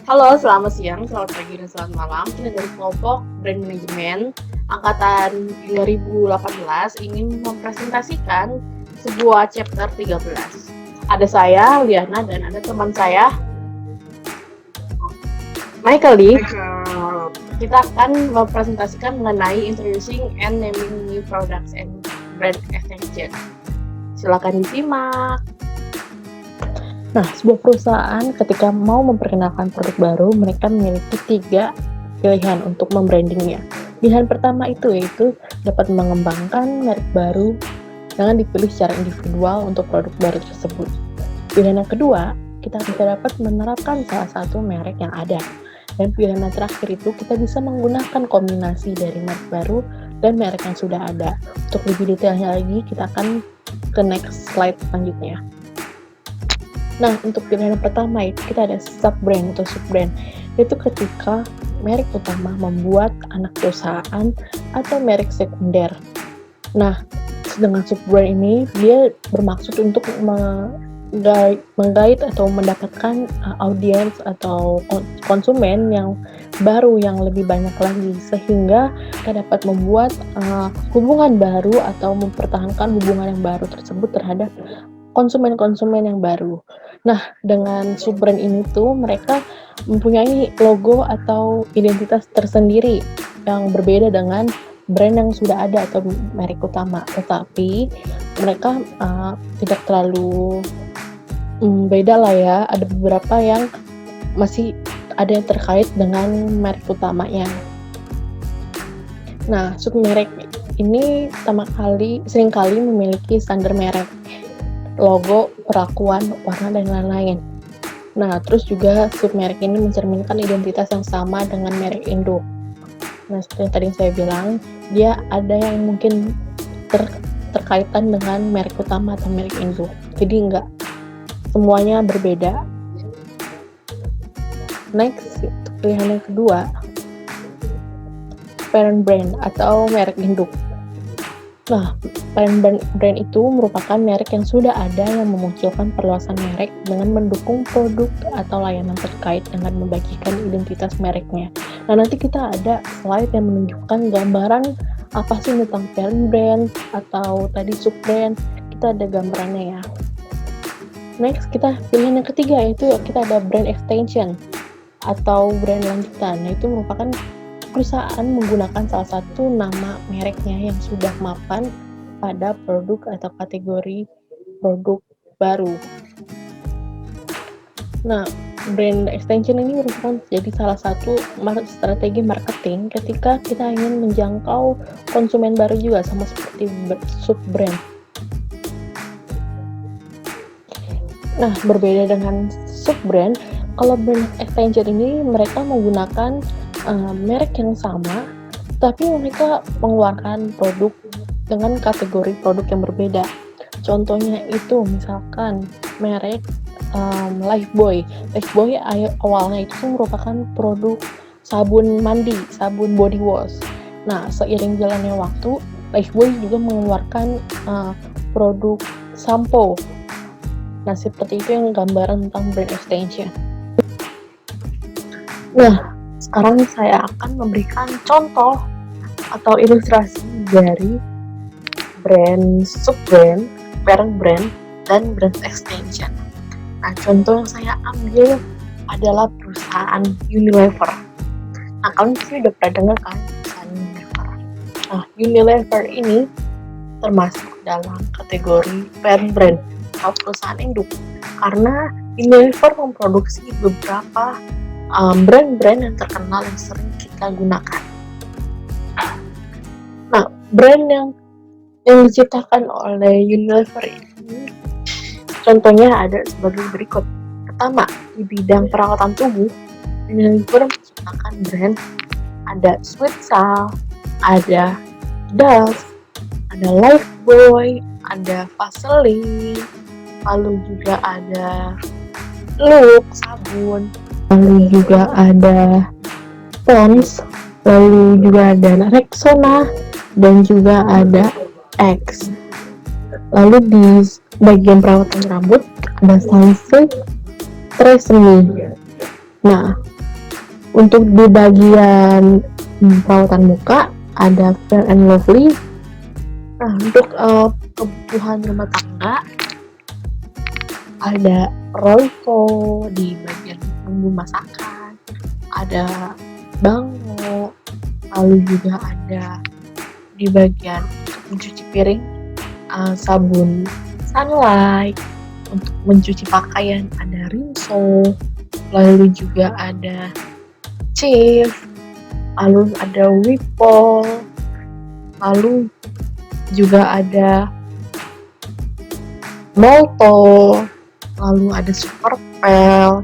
Halo, selamat siang, selamat pagi, dan selamat malam. Kita dari kelompok Brand Management angkatan 2018 ingin mempresentasikan sebuah chapter 13. Ada saya, Liana, dan ada teman saya, Michael Lee. Kita akan mempresentasikan mengenai introducing and naming new products and brand extension. Silakan disimak. Nah, sebuah perusahaan ketika mau memperkenalkan produk baru, mereka memiliki 3 pilihan untuk membrandingnya. Pilihan pertama itu yaitu dapat mengembangkan merek baru dengan dipilih secara individual untuk produk baru tersebut. Pilihan yang kedua, kita bisa dapat menerapkan salah satu merek yang ada. Dan pilihan yang terakhir itu kita bisa menggunakan kombinasi dari merek baru dan merek yang sudah ada. Untuk lebih detailnya lagi, kita akan ke next slide selanjutnya. Nah, untuk pilihan yang pertama itu kita ada sub-brand atau sub-brand. Itu ketika merek utama membuat anak perusahaan atau merek sekunder. Nah, dengan sub-brand ini dia bermaksud untuk menggait atau mendapatkan audiens atau konsumen yang baru, yang lebih banyak lagi, sehingga kita dapat membuat hubungan baru atau mempertahankan hubungan yang baru tersebut terhadap konsumen-konsumen yang baru. Nah, dengan sub-brand ini tuh mereka mempunyai logo atau identitas tersendiri yang berbeda dengan brand yang sudah ada atau merek utama. Tetapi mereka tidak terlalu beda lah ya. Ada beberapa yang masih ada yang terkait dengan merek utamanya. Nah, sub-merek ini seringkali memiliki standar merek, logo, perlakuan, warna, dan lain-lain. Nah, terus juga submerek ini mencerminkan identitas yang sama dengan merek induk. Nah, seperti yang tadi saya bilang, dia ada yang mungkin terkaitan dengan merek utama atau merek induk. Jadi enggak semuanya berbeda. Next, pilihan yang kedua, parent brand atau merek induk. Nah, parent brand itu merupakan merek yang sudah ada yang memunculkan perluasan merek dengan mendukung produk atau layanan terkait dengan membagikan identitas mereknya. Nah, nanti kita ada slide yang menunjukkan gambaran apa sih tentang parent brand atau tadi sub-brand. Kita ada gambarannya ya. Next, kita pilihan yang ketiga yaitu kita ada brand extension atau brand lanjutan. Nah, itu merupakan perusahaan menggunakan salah satu nama mereknya yang sudah mapan pada produk atau kategori produk baru. Nah, brand extension ini merupakan jadi salah satu strategi marketing ketika kita ingin menjangkau konsumen baru juga, sama seperti sub-brand. Nah, berbeda dengan sub-brand, kalau brand extension ini mereka menggunakan merek yang sama, tapi mereka mengeluarkan produk dengan kategori produk yang berbeda. Contohnya itu misalkan merek Lifebuoy. Lifebuoy awalnya itu merupakan produk sabun mandi, sabun body wash. Nah, seiring jalannya waktu, Lifebuoy juga mengeluarkan produk sampo. Nah, seperti itu yang gambaran tentang brand extension. Nah, sekarang saya akan memberikan contoh atau ilustrasi dari brand sub-brand, parent brand, dan brand extension. Nah, contoh yang saya ambil adalah perusahaan Unilever. Nah, kalian pasti udah pernah dengar kan perusahaan Unilever. Nah, Unilever ini termasuk dalam kategori parent brand atau perusahaan induk karena Unilever memproduksi beberapa brand-brand yang terkenal yang sering kita gunakan. Nah, brand yang diciptakan oleh Unilever ini contohnya ada sebagai berikut. Pertama, di bidang perawatan tubuh, Unilever menciptakan brand ada Sweet Sal, ada Dove, ada Lifebuoy, ada Vaseline, lalu juga ada Lux sabun, lalu juga ada Pond's, lalu juga ada Rexona, dan juga ada X. Lalu di bagian perawatan rambut ada Sunsilk, Tresemme. Nah, Untuk di bagian perawatan muka ada Fair and Lovely. Nah, untuk kebutuhan rumah tangga ada Royco di bagian bumbu masakan, ada Bango, lalu juga ada di bagian mencuci piring sabun Sunlight, untuk mencuci pakaian ada Rinso, lalu juga ada Chief, lalu ada Whipple, lalu juga ada Molto, lalu ada Superpel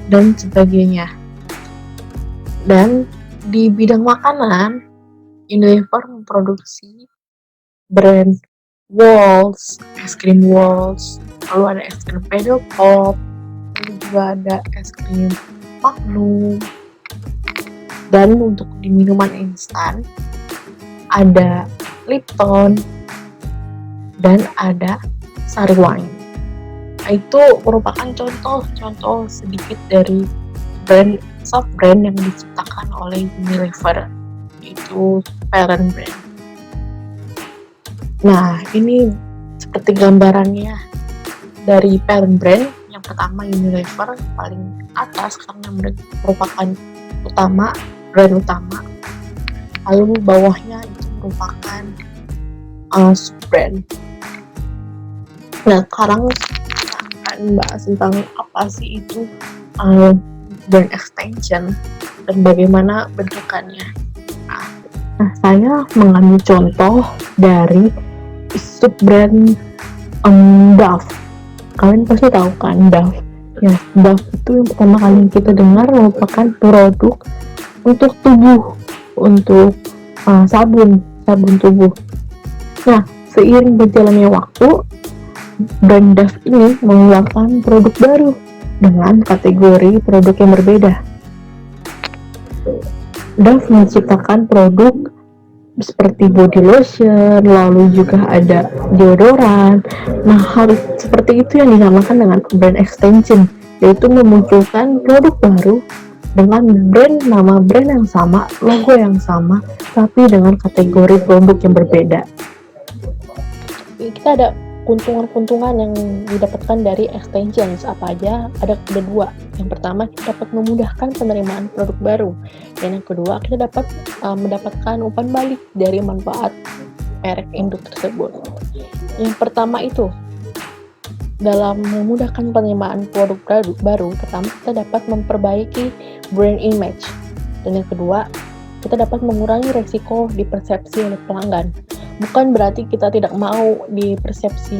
dan sebagainya. Dan di bidang makanan, Unilever memproduksi brand Walls, es krim Walls, lalu ada es krim Pedal Pop, lalu juga ada es krim Magnum. Dan untuk di minuman instan ada Lipton dan ada Sari Wine. Nah, itu merupakan contoh sedikit dari brand soft brand yang diciptakan oleh Unilever, itu parent brand. Nah, ini seperti gambarannya dari parent brand. Yang pertama Unilever paling atas karena merupakan brand utama, lalu bawahnya itu merupakan sub brand. Nah, sekarang kita akan bahas tentang apa sih itu brand extension dan bagaimana bentukannya. Nah, saya mengambil contoh dari sub brand Dove. Kalian pasti tahu kan Dove. Ya, Dove itu yang pertama kali kita dengar merupakan produk untuk tubuh, untuk sabun tubuh. Nah, seiring berjalannya waktu, brand Dove ini mengeluarkan produk baru dengan kategori produk yang berbeda. Dove menciptakan produk seperti body lotion, lalu juga ada deodoran. Nah, hal seperti itu yang dinamakan dengan brand extension, yaitu memunculkan produk baru dengan nama brand yang sama, logo yang sama, tapi dengan kategori produk yang berbeda. Kita ada keuntungan-keuntungan yang didapatkan dari extensions apa aja? Ada dua. Yang pertama, kita dapat memudahkan penerimaan produk baru, dan yang kedua, kita dapat mendapatkan umpan balik dari manfaat merek induk tersebut. Yang pertama itu, dalam memudahkan penerimaan produk baru, pertama kita dapat memperbaiki brand image, dan yang kedua, kita dapat mengurangi resiko dipersepsi oleh pelanggan. Bukan berarti kita tidak mau dipersepsi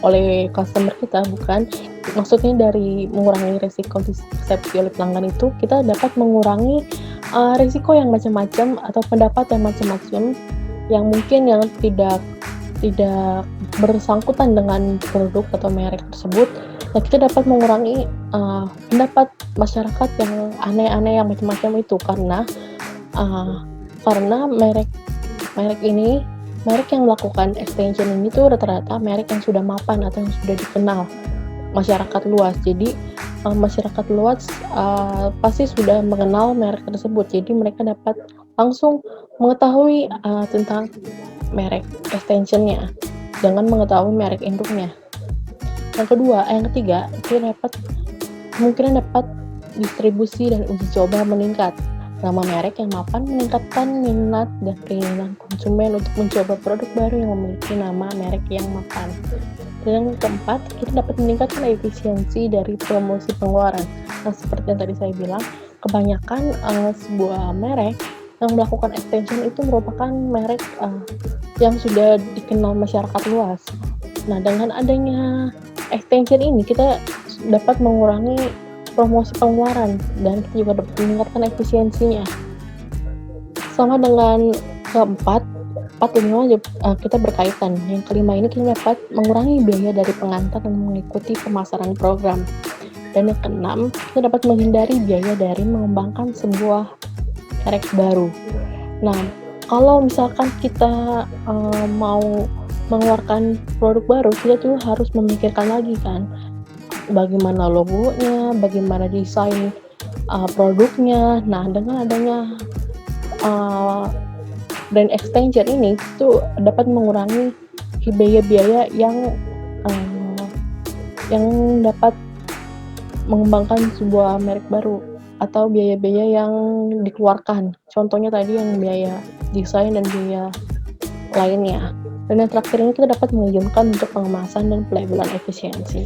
oleh customer kita, bukan. Maksudnya dari mengurangi resiko dipersepsi oleh pelanggan itu, kita dapat mengurangi resiko yang macam-macam atau pendapat yang macam-macam yang mungkin yang tidak bersangkutan dengan produk atau merek tersebut. Nah, kita dapat mengurangi pendapat masyarakat yang aneh-aneh yang macam-macam itu karena merek yang melakukan extension ini tuh rata-rata merek yang sudah mapan atau yang sudah dikenal masyarakat luas. Jadi masyarakat luas pasti sudah mengenal merek tersebut. Jadi mereka dapat langsung mengetahui tentang merek extensionnya dengan mengetahui merek induknya. Yang ketiga, kita kemungkinan dapat distribusi dan uji coba meningkat. Nama merek yang mapan meningkatkan minat dan keinginan konsumen untuk mencoba produk baru yang memiliki nama merek yang mapan. Dan yang keempat, kita dapat meningkatkan efisiensi dari promosi pengeluaran. Nah, seperti yang tadi saya bilang, kebanyakan sebuah merek yang melakukan extension itu merupakan merek yang sudah dikenal masyarakat luas. Nah, dengan adanya extension ini, kita dapat mengurangi promosi pengeluaran dan kita juga dapat meningkatkan efisiensinya. Sama dengan keempat dan kita berkaitan. Yang kelima ini kita dapat mengurangi biaya dari pengantar dan mengikuti pemasaran program. Dan yang keenam, kita dapat menghindari biaya dari mengembangkan sebuah merek baru. Nah, kalau misalkan kita mau mengeluarkan produk baru, kita tuh harus memikirkan lagi kan, bagaimana logonya, bagaimana desain produknya. Nah, dengan adanya brand extension ini itu dapat mengurangi biaya-biaya yang dapat mengembangkan sebuah merek baru atau biaya-biaya yang dikeluarkan. Contohnya tadi yang biaya desain dan biaya lainnya. Dan yang terakhir ini kita dapat menunjukkan untuk pengemasan dan pelabelan efisiensi.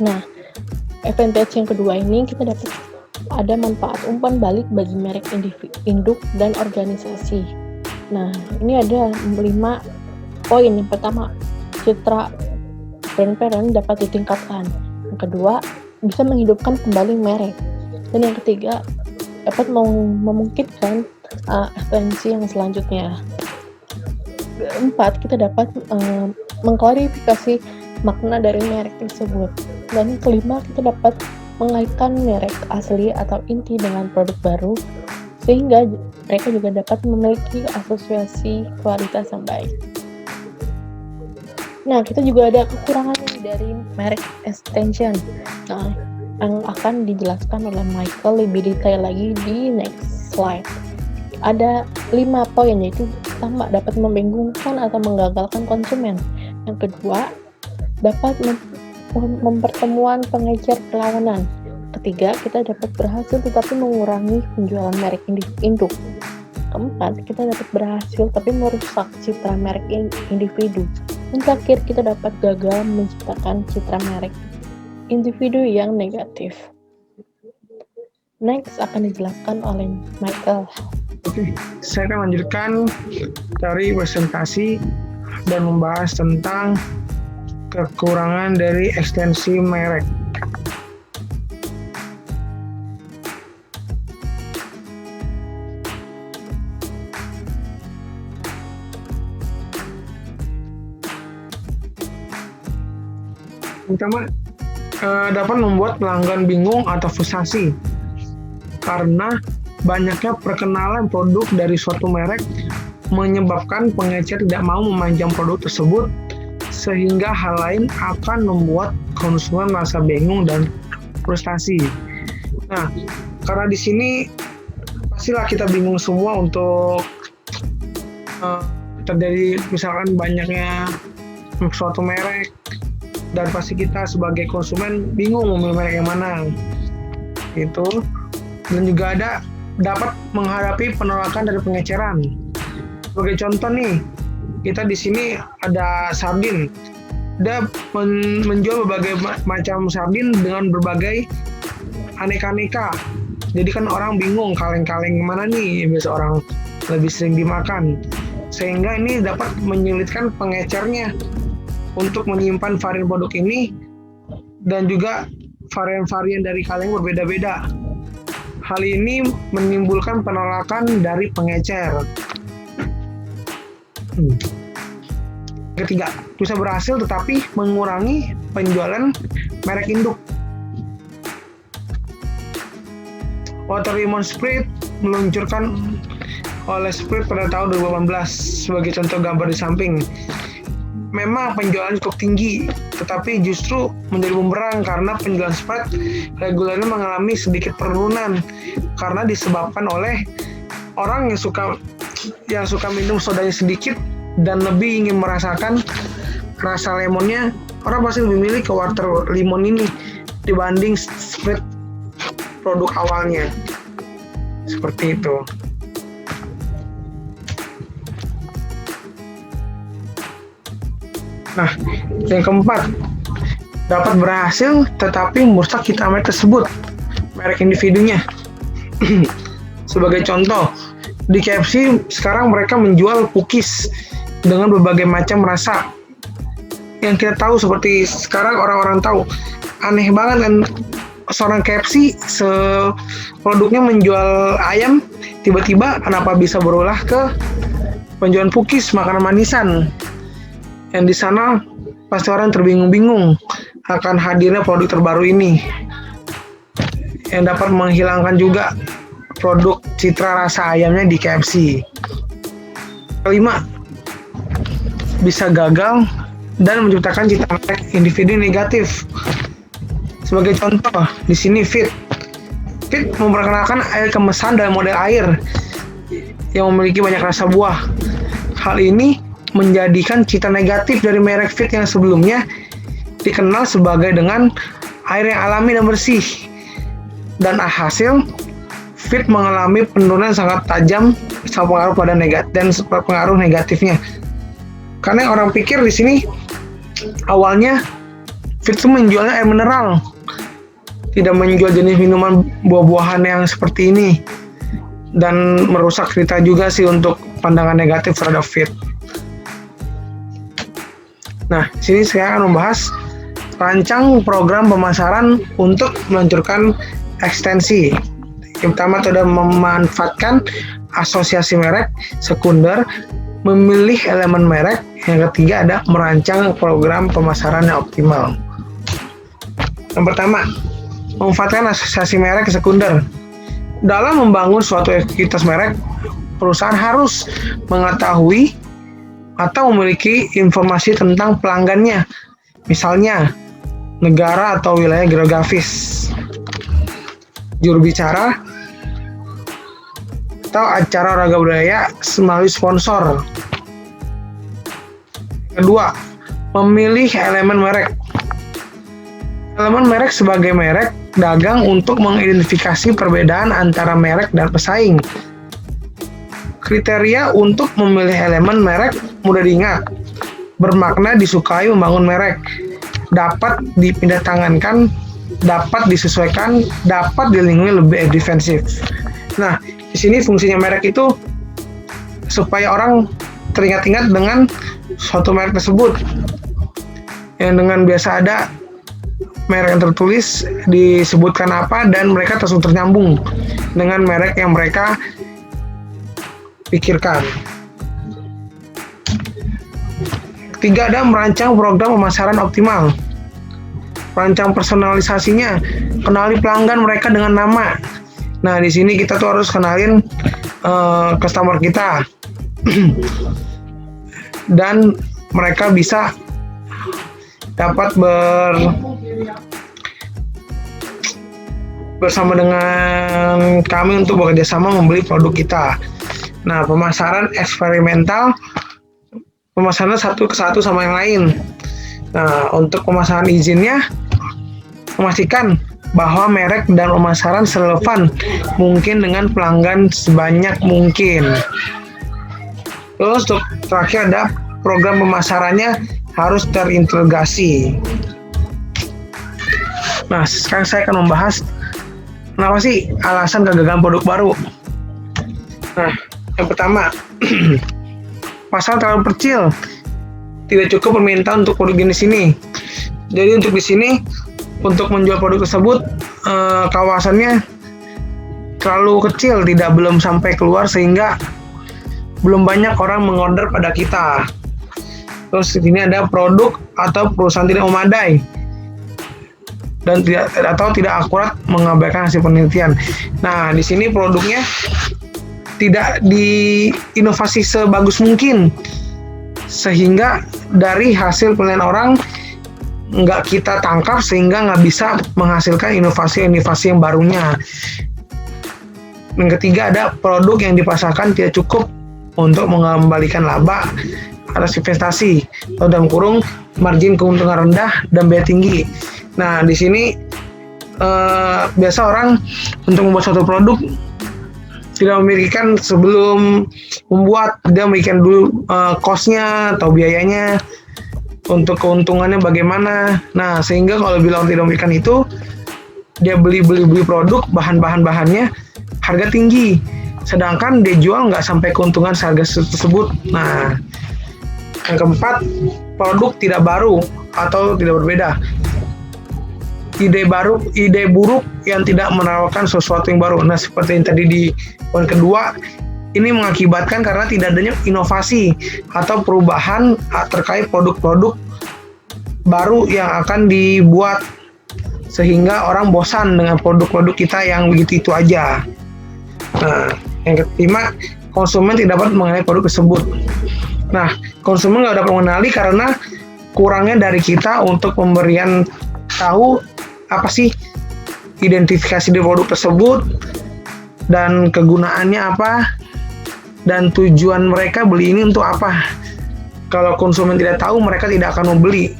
Nah, advantage yang kedua ini kita dapat ada manfaat umpan balik bagi merek induk dan organisasi. Nah, ini ada 5 poin. Yang pertama, citra brand parent dapat ditingkatkan. Yang kedua, bisa menghidupkan kembali merek. Dan yang ketiga, dapat memungkinkan ekstensi yang selanjutnya. Keempat, kita dapat mengklarifikasi makna dari merek tersebut. Dan yang kelima, kita dapat mengaitkan merek asli atau inti dengan produk baru, sehingga mereka juga dapat memiliki asosiasi kualitas yang baik. Nah, kita juga ada kekurangan dari merek extension. Nah, yang akan dijelaskan oleh Michael lebih detail lagi di next slide. Ada 5 poin, yaitu pertama, dapat membingungkan atau menggagalkan konsumen. Yang kedua, dapat mempertemuan pengecer perlawanan. Ketiga, kita dapat berhasil tetapi mengurangi penjualan merek induk. Keempat, kita dapat berhasil tapi merusak citra merek individu. Dan terakhir, kita dapat gagal menciptakan citra merek individu yang negatif. Next akan dijelaskan oleh Michael. Oke, saya akan lanjutkan dari presentasi dan membahas tentang kekurangan dari ekstensi merek. Pertama, dapat membuat pelanggan bingung atau frustasi karena banyaknya perkenalan produk dari suatu merek menyebabkan pengecer tidak mau memanjang produk tersebut, sehingga hal lain akan membuat konsumen merasa bingung dan frustasi. Nah, karena di sini pastilah kita bingung semua untuk terjadi misalkan banyaknya suatu merek, dan pasti kita sebagai konsumen bingung memilih merek yang mana itu. Dan juga dapat menghadapi penolakan dari pengeceran. Sebagai contoh nih, kita di sini ada sardin. Dia menjual berbagai macam sardin dengan berbagai aneka-aneka. Jadi kan orang bingung kaleng-kaleng mana nih yang biasa orang lebih sering dimakan. Sehingga ini dapat menyulitkan pengecernya untuk menyimpan varian produk ini, dan juga varian-varian dari kaleng berbeda-beda. Hal ini menimbulkan penolakan dari pengecer. Ketiga, bisa berhasil tetapi mengurangi penjualan merek induk. Water Lemon Sprit meluncurkan oleh Sprite pada tahun 2018 sebagai contoh gambar di samping. Memang penjualan cukup tinggi, tetapi justru menjadi bumerang karena penjualan Sprite regulernya mengalami sedikit penurunan karena disebabkan oleh orang yang suka minum sodanya sedikit dan lebih ingin merasakan rasa lemonnya. Orang pasti lebih milih ke Water Lemon ini dibanding Sprite produk awalnya. Seperti itu. Nah, yang keempat, dapat berhasil tetapi merusak citra merek tersebut, merek individunya. Sebagai contoh, di KFC sekarang mereka menjual cookies dengan berbagai macam rasa. Yang kita tahu seperti sekarang orang-orang tahu, aneh banget kan seorang KFC produknya menjual ayam, tiba-tiba kenapa bisa berulah ke penjualan cookies, makanan manisan. Yang di sana pasti orang terbingung-bingung akan hadirnya produk terbaru ini yang dapat menghilangkan juga produk citra rasa ayamnya di KFC. Kelima, bisa gagal dan menciptakan citra merek individu negatif. Sebagai contoh, di sini Fit Fit memperkenalkan air kemasan dalam model air yang memiliki banyak rasa buah. Hal ini menjadikan citra negatif dari merek Fit yang sebelumnya dikenal sebagai dengan air yang alami dan bersih. Dan hasil, Fit mengalami penurunan sangat tajam pengaruh pada pengaruh negatifnya. Karena orang pikir di sini awalnya Fit itu menjualnya air mineral, tidak menjual jenis minuman buah-buahan yang seperti ini, dan merusak cerita juga sih untuk pandangan negatif terhadap Fit. Nah, sini saya akan membahas rancang program pemasaran untuk meluncurkan ekstensi. Yang pertama itu adalah memanfaatkan asosiasi merek sekunder, memilih elemen merek. Yang ketiga ada merancang program pemasaran yang optimal. Yang pertama, memanfaatkan asosiasi merek sekunder. Dalam membangun suatu entitas merek, perusahaan harus mengetahui atau memiliki informasi tentang pelanggannya, misalnya negara atau wilayah geografis, juru bicara, atau acara olahraga budaya melalui sponsor. Kedua, memilih elemen merek. Elemen merek sebagai merek dagang untuk mengidentifikasi perbedaan antara merek dan pesaing. Kriteria untuk memilih elemen merek mudah diingat. Bermakna disukai membangun merek. Dapat dipindah tangankan, dapat disesuaikan, dapat dilindungi lebih defensif. Nah, di sini fungsinya merek itu supaya orang teringat-ingat dengan suatu merek tersebut. Yang dengan biasa ada merek yang tertulis disebutkan apa dan mereka langsung ternyambung dengan merek yang mereka pikirkan. Ketiga ada merancang program pemasaran optimal. Rancang personalisasinya, kenali pelanggan mereka dengan nama. Nah, di sini kita tuh harus kenalin customer kita. Dan mereka bisa dapat bersama dengan kami untuk bekerja sama membeli produk kita. Nah, pemasaran eksperimental, pemasaran satu ke satu sama yang lain. Nah, untuk pemasaran izinnya, memastikan bahwa merek dan pemasaran relevan mungkin dengan pelanggan sebanyak mungkin. Terus untuk terakhir ada program pemasarannya harus terintegrasi. Nah, sekarang saya akan membahas kenapa sih alasan kegagalan produk baru. Nah, yang pertama, pasar terlalu kecil, tidak cukup permintaan untuk produk jenis ini. Jadi untuk di sini, untuk menjual produk tersebut, kawasannya terlalu kecil, belum sampai keluar sehingga belum banyak orang mengorder pada kita. Terus di sini ada produk atau perusahaan tidak memadai dan tidak akurat mengabaikan hasil penelitian. Nah, di sini produknya tidak diinovasi sebagus mungkin sehingga dari hasil penilaian orang nggak kita tangkap sehingga nggak bisa menghasilkan inovasi-inovasi yang barunya. Yang ketiga ada produk yang dipasarkan tidak cukup untuk mengembalikan laba atas investasi atau dalam kurung margin keuntungan rendah dan biaya tinggi. Nah, di sini biasa orang untuk membuat suatu produk tidak memikirkan sebelum membuat, dia memikirkan dulu cost-nya atau biayanya, untuk keuntungannya bagaimana. Nah, sehingga kalau bilang tidak memikirkan itu, dia beli produk bahannya harga tinggi, sedangkan dia jual nggak sampai keuntungan harga tersebut. Nah, yang keempat, produk tidak baru atau tidak berbeda. Ide buruk yang tidak menawarkan sesuatu yang baru. Nah, seperti yang tadi di poin kedua, ini mengakibatkan karena tidak adanya inovasi atau perubahan terkait produk-produk baru yang akan dibuat, sehingga orang bosan dengan produk-produk kita yang begitu-itu aja. Nah, yang kelima, konsumen tidak dapat mengenali produk tersebut. Nah, konsumen nggak dapat mengenali karena kurangnya dari kita untuk pemberian tahu apa sih identifikasi dari produk tersebut dan kegunaannya apa dan tujuan mereka beli ini untuk apa. Kalau konsumen tidak tahu, mereka tidak akan membeli.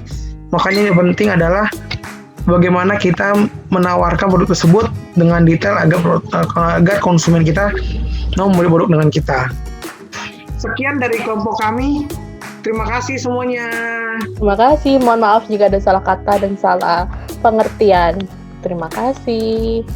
Makanya yang penting adalah bagaimana kita menawarkan produk tersebut dengan detail agar konsumen kita mau membeli produk dengan kita. Sekian dari kelompok kami. Terima kasih semuanya. Terima kasih. Mohon maaf jika ada salah kata dan salah pengertian. Terima kasih.